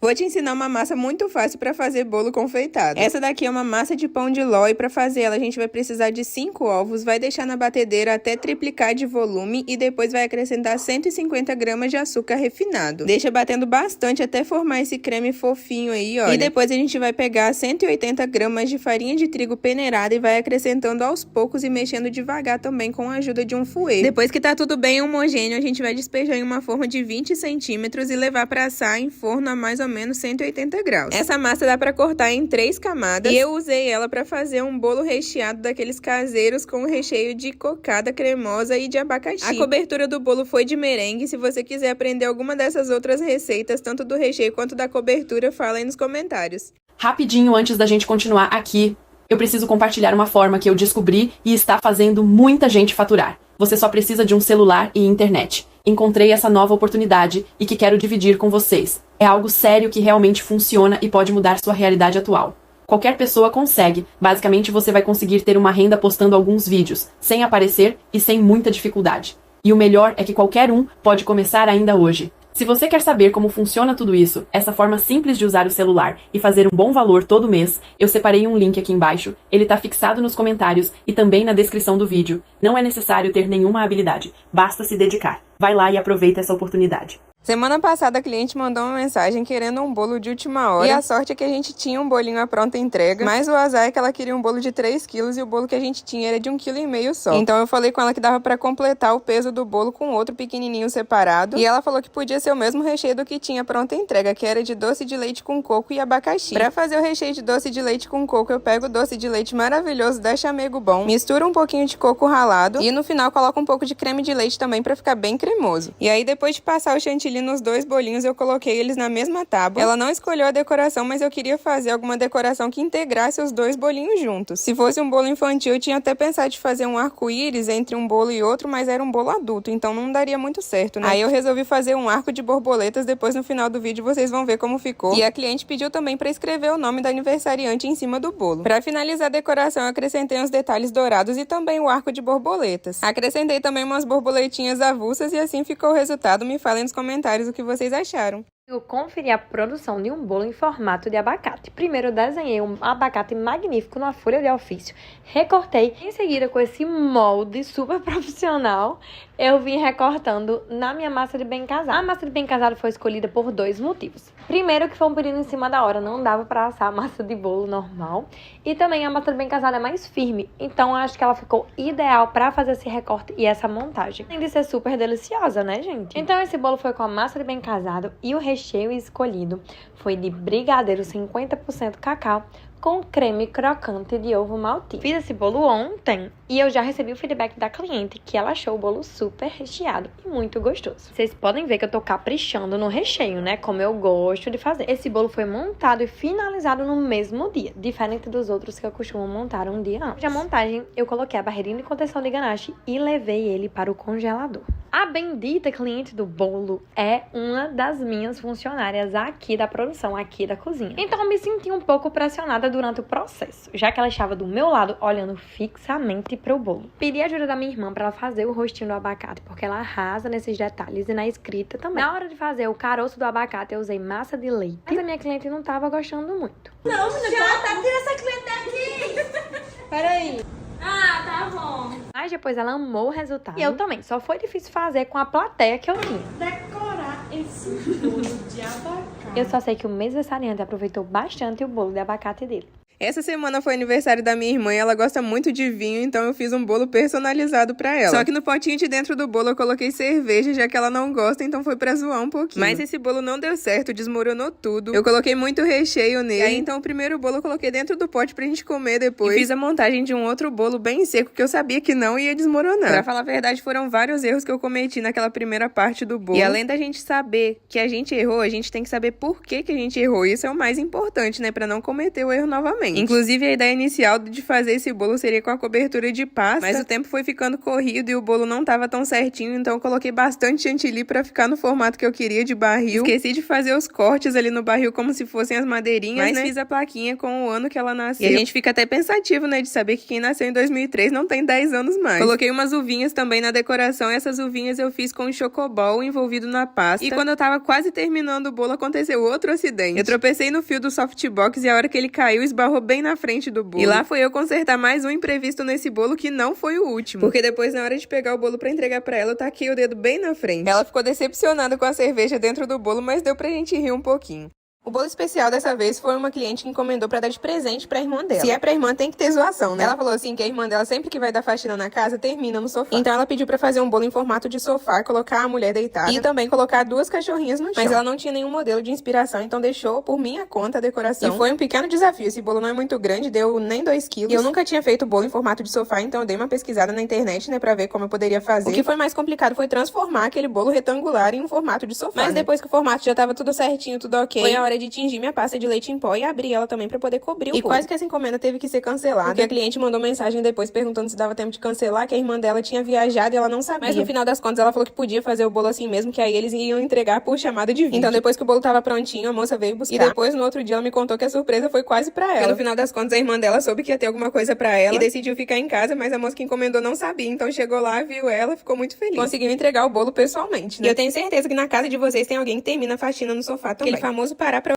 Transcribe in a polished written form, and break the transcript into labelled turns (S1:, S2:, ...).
S1: Vou te ensinar uma massa muito fácil para fazer bolo confeitado. Essa daqui é uma massa de pão de ló e para fazer ela a gente vai precisar de 5 ovos, vai deixar na batedeira até triplicar de volume e depois vai acrescentar 150 gramas de açúcar refinado. Deixa batendo bastante até formar esse creme fofinho aí, olha. E depois a gente vai pegar 180 gramas de farinha de trigo peneirada e vai acrescentando aos poucos e mexendo devagar também com a ajuda de um fouet. Depois que tá tudo bem homogêneo, a gente vai despejar em uma forma de 20 centímetros e levar para assar em forno a mais ou menos 180 graus. Essa massa dá para cortar em 3 camadas e eu usei ela para fazer um bolo recheado daqueles caseiros com recheio de cocada cremosa e de abacaxi. A cobertura do bolo foi de merengue. Se você quiser aprender alguma dessas outras receitas, tanto do recheio quanto da cobertura, fala aí nos comentários.
S2: Rapidinho, antes da gente continuar aqui, eu preciso compartilhar uma forma que eu descobri e está fazendo muita gente faturar. Você só precisa de um celular e internet. Encontrei essa nova oportunidade e que quero dividir com vocês. É algo sério que realmente funciona e pode mudar sua realidade atual. Qualquer pessoa consegue. Basicamente, você vai conseguir ter uma renda postando alguns vídeos, sem aparecer e sem muita dificuldade. E o melhor é que qualquer um pode começar ainda hoje. Se você quer saber como funciona tudo isso, essa forma simples de usar o celular e fazer um bom valor todo mês, eu separei um link aqui embaixo, ele tá fixado nos comentários e também na descrição do vídeo. Não é necessário ter nenhuma habilidade, basta se dedicar. Vai lá e aproveita essa oportunidade.
S1: Semana passada a cliente mandou uma mensagem querendo um bolo de última hora. E a sorte é que a gente tinha um bolinho à pronta entrega. Mas o azar é que ela queria um bolo de 3 quilos e o bolo que a gente tinha era de 1,5 kg só. Então eu falei com ela que dava pra completar o peso do bolo com outro pequenininho separado. E ela falou que podia ser o mesmo recheio do que tinha pronta entrega, que era de doce de leite com coco e abacaxi. Pra fazer o recheio de doce de leite com coco, eu pego o doce de leite maravilhoso da Chamego Bom, misturo um pouquinho de coco ralado e no final coloco um pouco de creme de leite também pra ficar bem cremoso. E aí depois de passar o chantilly nos 2 bolinhos, eu coloquei eles na mesma tábua. Ela não escolheu a decoração, mas eu queria fazer alguma decoração que integrasse os 2 bolinhos juntos. Se fosse um bolo infantil, eu tinha até pensado de fazer um arco-íris entre um bolo e outro, mas era um bolo adulto, então não daria muito certo, né? Aí eu resolvi fazer um arco de borboletas, depois no final do vídeo vocês vão ver como ficou. E a cliente pediu também para escrever o nome da aniversariante em cima do bolo. Para finalizar a decoração, eu acrescentei uns detalhes dourados e também o arco de borboletas. Acrescentei também umas borboletinhas avulsas e assim ficou o resultado. Me falem nos comentários o que vocês acharam.
S3: Eu conferi a produção de um bolo em formato de abacate. Primeiro eu desenhei um abacate magnífico numa folha de ofício, recortei, em seguida com esse molde super profissional, eu vim recortando na minha massa de bem casado. A massa de bem casado foi escolhida por 2 motivos. Primeiro que foi um pedido em cima da hora, não dava pra assar a massa de bolo normal. E também a massa de bem casado é mais firme, então eu acho que ela ficou ideal pra fazer esse recorte e essa montagem. Além de ser super deliciosa, né, gente? Então esse bolo foi com a massa de bem casado e o recheio escolhido foi de brigadeiro 50% cacau com creme crocante de ovo maltine. Fiz esse bolo ontem e eu já recebi o feedback da cliente que ela achou o bolo super recheado e muito gostoso. Vocês podem ver que eu tô caprichando no recheio, né? Como eu gosto de fazer. Esse bolo foi montado e finalizado no mesmo dia, diferente dos outros que eu costumo montar um dia antes. Na montagem, eu coloquei a barreirinha de contenção de ganache e levei ele para o congelador. A bendita cliente do bolo é uma das minhas funcionárias aqui da produção, aqui da cozinha. Então eu me senti um pouco pressionada durante o processo, já que ela estava do meu lado olhando fixamente para o bolo. Pedi a ajuda da minha irmã para ela fazer o rostinho do abacate, porque ela arrasa nesses detalhes e na escrita também. Na hora de fazer o caroço do abacate, eu usei massa de leite, mas a minha cliente não estava gostando muito.
S4: Não, menina, tá, tira essa cliente daqui! Peraí. Ah, tá bom.
S3: Mas depois ela amou o resultado. E eu também. Só foi difícil fazer com a plateia que eu tinha.
S4: Decorar esse bolo de abacate.
S3: Eu só sei que o mêsversário aproveitou bastante o bolo de abacate dele.
S1: Essa semana foi aniversário da minha irmã e ela gosta muito de vinho, então eu fiz um bolo personalizado pra ela. Só que no potinho de dentro do bolo eu coloquei cerveja, já que ela não gosta, então foi pra zoar um pouquinho. Mas esse bolo não deu certo, desmoronou tudo. Eu coloquei muito recheio nele. E aí, então, o primeiro bolo eu coloquei dentro do pote pra gente comer depois. E fiz a montagem de um outro bolo bem seco, que eu sabia que não ia desmoronar. Pra falar a verdade, foram vários erros que eu cometi naquela primeira parte do bolo. E além da gente saber que a gente errou, a gente tem que saber por que a gente errou. Isso é o mais importante, né? Pra não cometer o erro novamente. pessoalmente. Inclusive, a ideia inicial de fazer esse bolo seria com a cobertura de pasta, mas o tempo foi ficando corrido e o bolo não tava tão certinho, então eu coloquei bastante chantilly pra ficar no formato que eu queria de barril. Esqueci de fazer os cortes ali no barril como se fossem as madeirinhas, mas fiz a plaquinha com o ano que ela nasceu. E a gente fica até pensativo, né, de saber que quem nasceu em 2003 não tem 10 anos mais. Coloquei umas uvinhas também na decoração, e essas uvinhas eu fiz com um chocobol envolvido na pasta. E quando eu tava quase terminando o bolo, aconteceu outro acidente. Eu tropecei no fio do softbox e a hora que ele caiu, esbarrou bem na frente do bolo. E lá foi eu consertar mais um imprevisto nesse bolo, que não foi o último. Porque depois, na hora de pegar o bolo pra entregar pra ela, eu taquei o dedo bem na frente. Ela ficou decepcionada com a cerveja dentro do bolo, mas deu pra gente rir um pouquinho. O bolo especial dessa vez foi uma cliente que encomendou pra dar de presente pra irmã dela. Se é pra irmã, tem que ter zoação, né? Ela falou assim que a irmã dela, sempre que vai dar faxina na casa, termina no sofá. Então ela pediu pra fazer um bolo em formato de sofá, colocar a mulher deitada e também colocar 2 cachorrinhas no chão. Mas ela não tinha nenhum modelo de inspiração, então deixou por minha conta a decoração. E foi um pequeno desafio. Esse bolo não é muito grande, deu nem 2 quilos. E eu nunca tinha feito bolo em formato de sofá, então eu dei uma pesquisada na internet, né, pra ver como eu poderia fazer. O que foi mais complicado foi transformar aquele bolo retangular em um formato de sofá. Mas depois que o formato já tava tudo certinho, tudo ok, foi a hora de tingir minha pasta de leite em pó e abrir ela também pra poder cobrir o bolo. E quase que essa encomenda teve que ser cancelada, porque a cliente mandou mensagem depois perguntando se dava tempo de cancelar, que a irmã dela tinha viajado e ela não sabia. Mas no final das contas ela falou que podia fazer o bolo assim mesmo, que aí eles iam entregar por chamada de vídeo. Então depois que o bolo tava prontinho, a moça veio buscar. E depois no outro dia ela me contou que a surpresa foi quase pra ela. Porque no final das contas a irmã dela soube que ia ter alguma coisa pra ela e decidiu ficar em casa, mas a moça que encomendou não sabia. Então chegou lá, viu ela, ficou muito feliz. Conseguiu entregar o bolo pessoalmente, né? E eu tenho certeza que na casa de vocês tem alguém que termina a faxina no sofá também. Aquele famoso parar